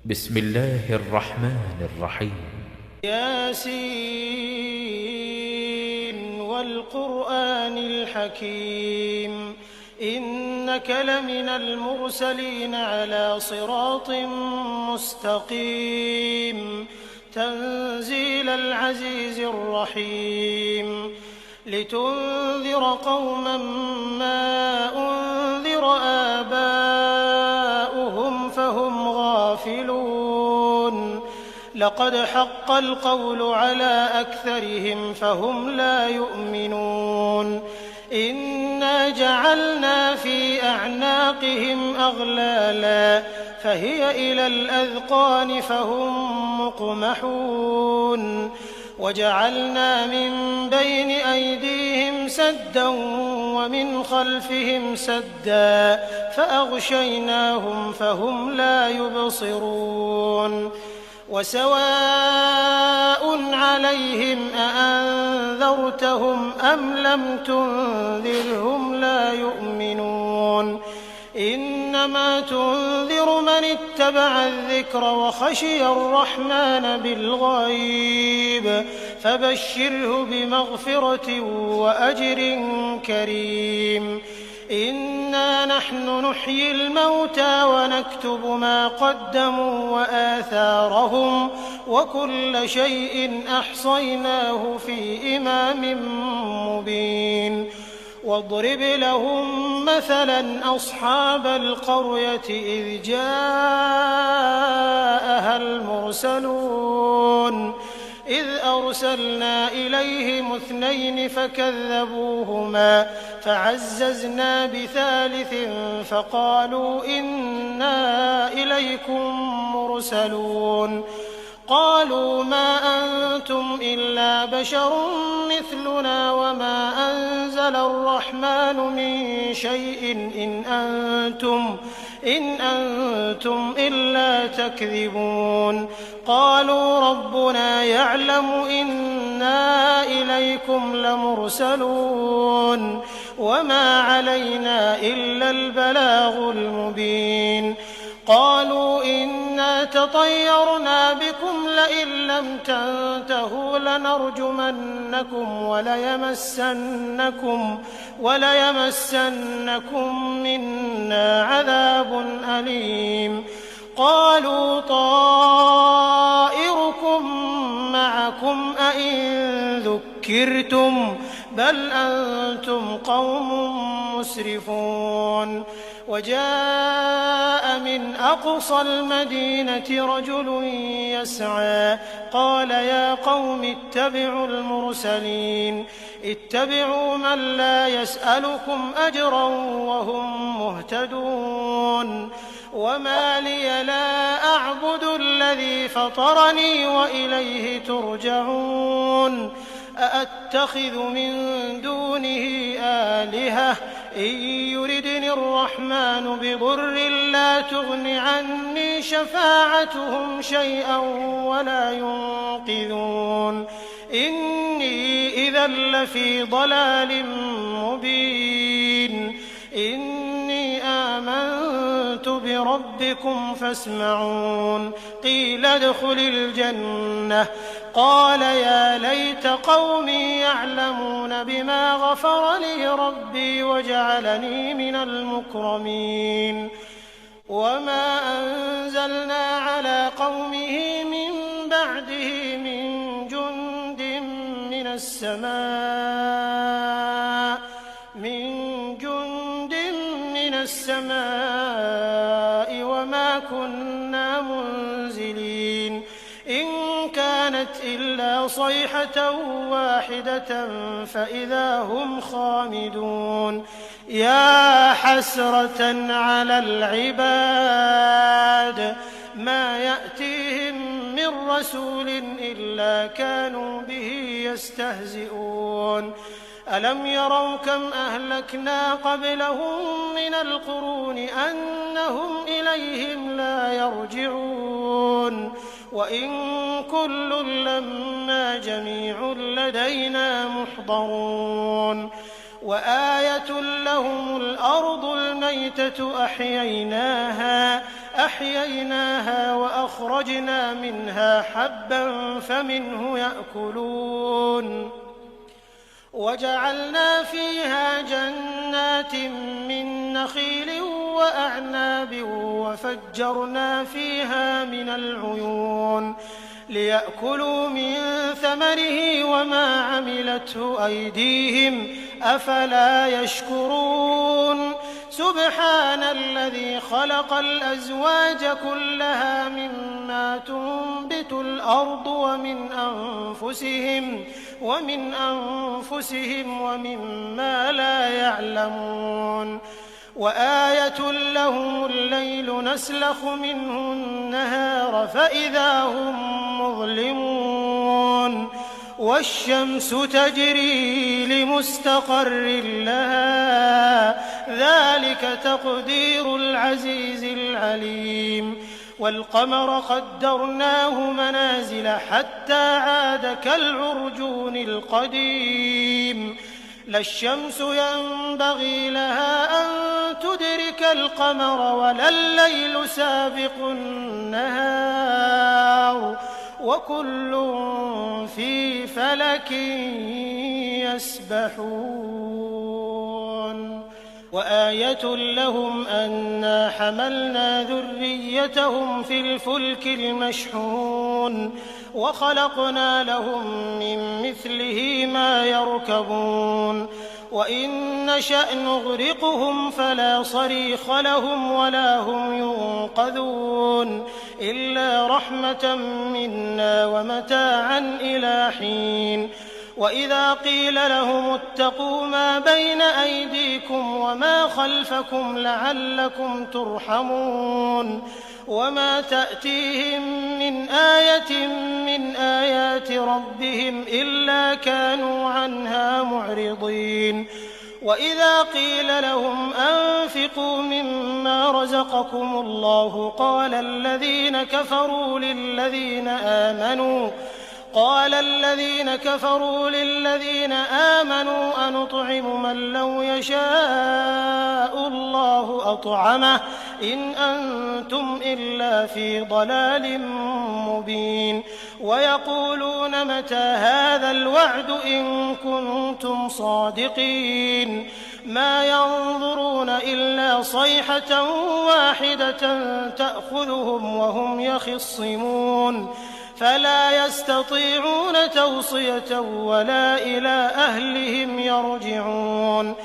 بسم الله الرحمن الرحيم. ياسين والقرآن الحكيم إنك لمن المرسلين على صراط مستقيم تنزيل العزيز الرحيم لتنذر قوما ما أنذر آباؤهم فهم غافلون لقد حق القول على أكثرهم فهم لا يؤمنون إنا جعلنا في أعناقهم أغلالا فهي إلى الأذقان فهم مقمحون وجعلنا من بين أيديهم سدا ومن خلفهم سدا فأغشيناهم فهم لا يبصرون وسواء عليهم أأنذرتهم أم لم تنذرهم لا يؤمنون إنما تنذر من اتبع الذكر وخشي الرحمن بالغيب فبشره بمغفرة وأجر كريم إنا نحن نحيي الموتى ونكتب ما قدموا وآثارهم وكل شيء أحصيناه في إمام مبين واضرب لهم مثلا أصحاب القرية إذ جاءها المرسلون إذ أرسلنا إليهم 2 فكذبوهما فعززنا بثالث فقالوا إنا إليكم مرسلون قالوا ما أنتم إلا بشر مثلنا وما أنزل الرحمن من شيء إن أنتم إلا تكذبون قالوا ربنا يعلم إنا إليكم لمرسلون وما علينا إلا البلاغ المبين قالوا إنا تطيرنا بكم لئن لم تنتهوا لنرجمنكم وليمسنكم منا عذاب أليم قالوا طائركم معكم أئن ذكرتم بل أنتم قوم مسرفون وجاء من أقصى المدينة رجل يسعى قال يا قوم اتبعوا المرسلين اتبعوا من لا يسألكم أجرا وهم مهتدون وما لي لا أعبد الذي فطرني وإليه ترجعون أأتخذ من دونه آلهة إن يردني الرحمن بضر لا تغن عني شفاعتهم شيئا ولا ينقذون إني إذا لفي ضلال مبين إني آمنت بربكم فاسمعون قيل ادخل الجنة قال يا ليت قومي يعلمون بما غفر لي ربي وجعلني من المكرمين وما أنزلنا على قومه من بعده من جند من السماء وما كنا منزلين إن كانت إلا صيحة واحدة فإذا هم خامدون يا حسرة على العباد ما يأتيهم من رسول إلا كانوا به يستهزئون ألم يروا كم أهلكنا قبلهم من القرون أنهم إليهم لا يرجعون وإن كل لما جميع لدينا محضرون وآية لهم الأرض الميتة أحييناها فأخرجنا منها حبا فمنه يأكلون وجعلنا فيها جنات من نخيل وأعناب وفجرنا فيها من العيون ليأكلوا من ثمره وما عملته أيديهم أفلا يشكرون سبحان الذي خلق الأزواج كلها مما تنبت الأرض ومن أنفسهم ومما لا يعلمون وآية لهم الليل نسلخ منه النهار فإذا هم مظلمون والشمس تجري لمستقر لها ذلك تقدير العزيز العليم والقمر قدرناه منازل حتى عاد كالعرجون القديم لا الشمس ينبغي لها أن تدرك القمر ولا الليل سابق النهار وكل في فلك يسبحون وآية لهم أنا حملنا ذريتهم في الفلك المشحون وخلقنا لهم من مثله ما يركبون وإن نشأ نغرقهم فلا صريخ لهم ولا هم ينقذون إلا رحمة منا ومتاعا إلى حين وإذا قيل لهم اتقوا ما بين أيديكم وما خلفكم لعلكم ترحمون وما تأتيهم من آية من آيات ربهم إلا كانوا عنها معرضين وإذا قيل لهم أنفقوا مما رزقكم الله قال الذين كفروا للذين آمنوا أنطعم من لو يشاء الله أطعمه إن أنتم إلا في ضلال مبين ويقولون متى هذا الوعد إن كنتم صادقين ما ينظرون إلا صيحة واحدة تأخذهم وهم يخصمون فلا يستطيعون توصية ولا إلى أهلهم يرجعون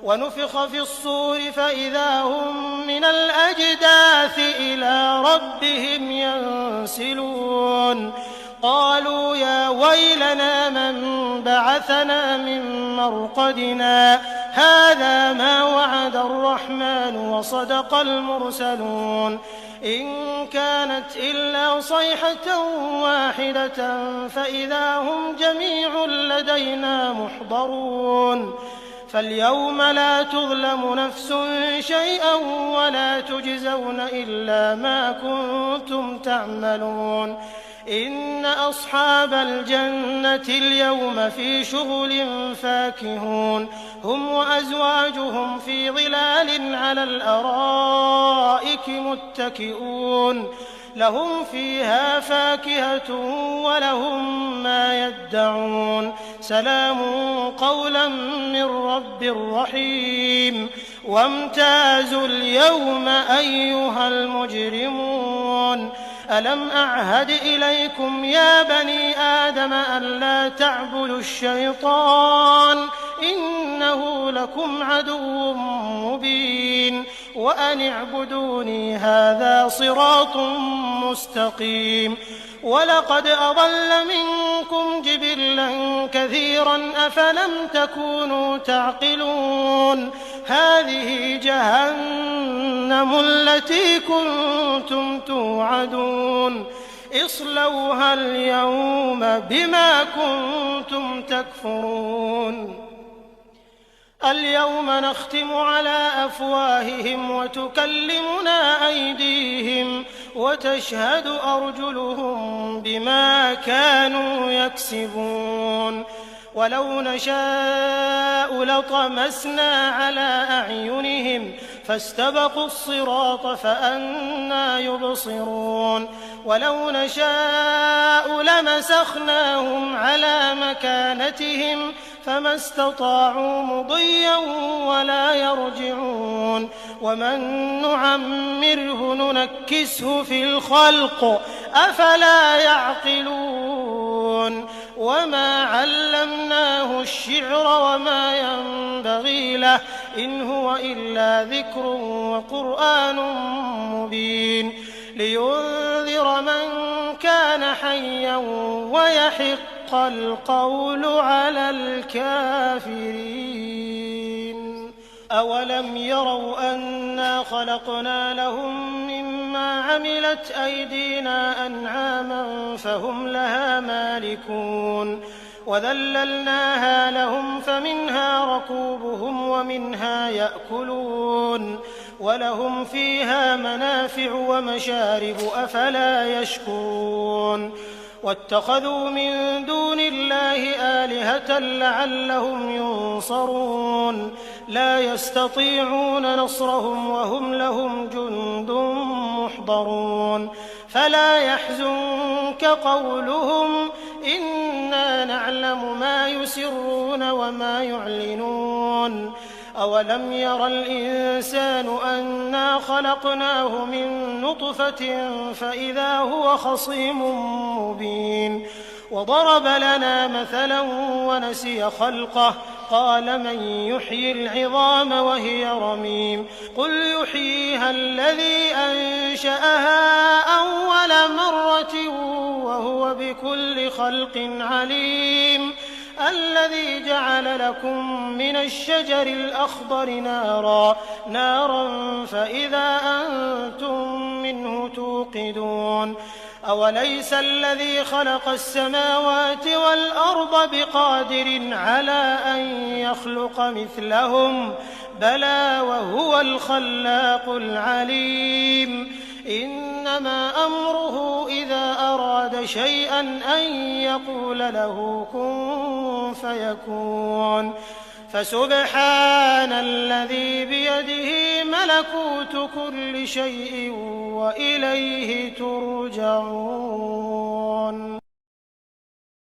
ونفخ في الصور فإذا هم من الأجداث إلى ربهم ينسلون قالوا يا ويلنا من بعثنا من مرقدنا هذا ما وعد الرحمن وصدق المرسلون إن كانت إلا صيحة واحدة فإذا هم جميع لدينا محضرون فاليوم لا تظلم نفس شيئا ولا تجزون إلا ما كنتم تعملون إن أصحاب الجنة اليوم في شغل فاكهون هم وأزواجهم في ظلال على الأرائك متكئون لهم فيها فاكهة ولهم ما يدعون سلام قولا من رب رحيم وامتازوا اليوم أيها المجرمون ألم أعهد إليكم يا بني آدم ألا تعبدوا الشيطان إنه لكم عدو مبين وأن اعبدوني هذا صراط مستقيم ولقد أضل منكم جبلا كثيرا أفلم تكونوا تعقلون هذه جهنم التي كنتم توعدون اصلوها اليوم بما كنتم تكفرون اليوم نختم على أفواههم وتكلمنا أيديهم وتشهد أرجلهم بما كانوا يكسبون ولو نشاء لطمسنا على أعينهم فاستبقوا الصراط فأنى يبصرون ولو نشاء لمسخناهم على مكانتهم فما استطاعوا مضيا ولا يرجعون ومن نعمره ننكسه في الخلق أفلا يعقلون وما علمناه الشعر وما ينبغي له إن هو إلا ذكر وقرآن مبين لينذر من كان حيا ويحق القول على الكافرين أولم يروا أنا خلقنا لهم مما عملت أيدينا أنعاما فهم لها مالكون وذللناها لهم فمنها ركوبهم ومنها يأكلون ولهم فيها منافع ومشارب أفلا يشكرون واتخذوا من دون الله آلهة لعلهم ينصرون لا يستطيعون نصرهم وهم لهم جند محضرون فلا يحزنك قولهم إنا نعلم ما يسرون وما يعلنون أولم ير الإنسان أنا خلقناه من نطفة فإذا هو خصيم مبين وضرب لنا مثلا ونسي خلقه قال من يحيي العظام وهي رميم قل يحييها الذي أنشأها أول مرة وهو بكل خلق عليم الذي جعل لكم من الشجر الأخضر نارا فإذا أنتم منه توقدون أوليس الذي خلق السماوات والأرض بقادر على أن يخلق مثلهم بلى وهو الخلاق العليم إنما أمره إذا أراد شيئا أن يقول له كن فيكون فسبحان الذي بيده ملكوت كل شيء وإليه ترجعون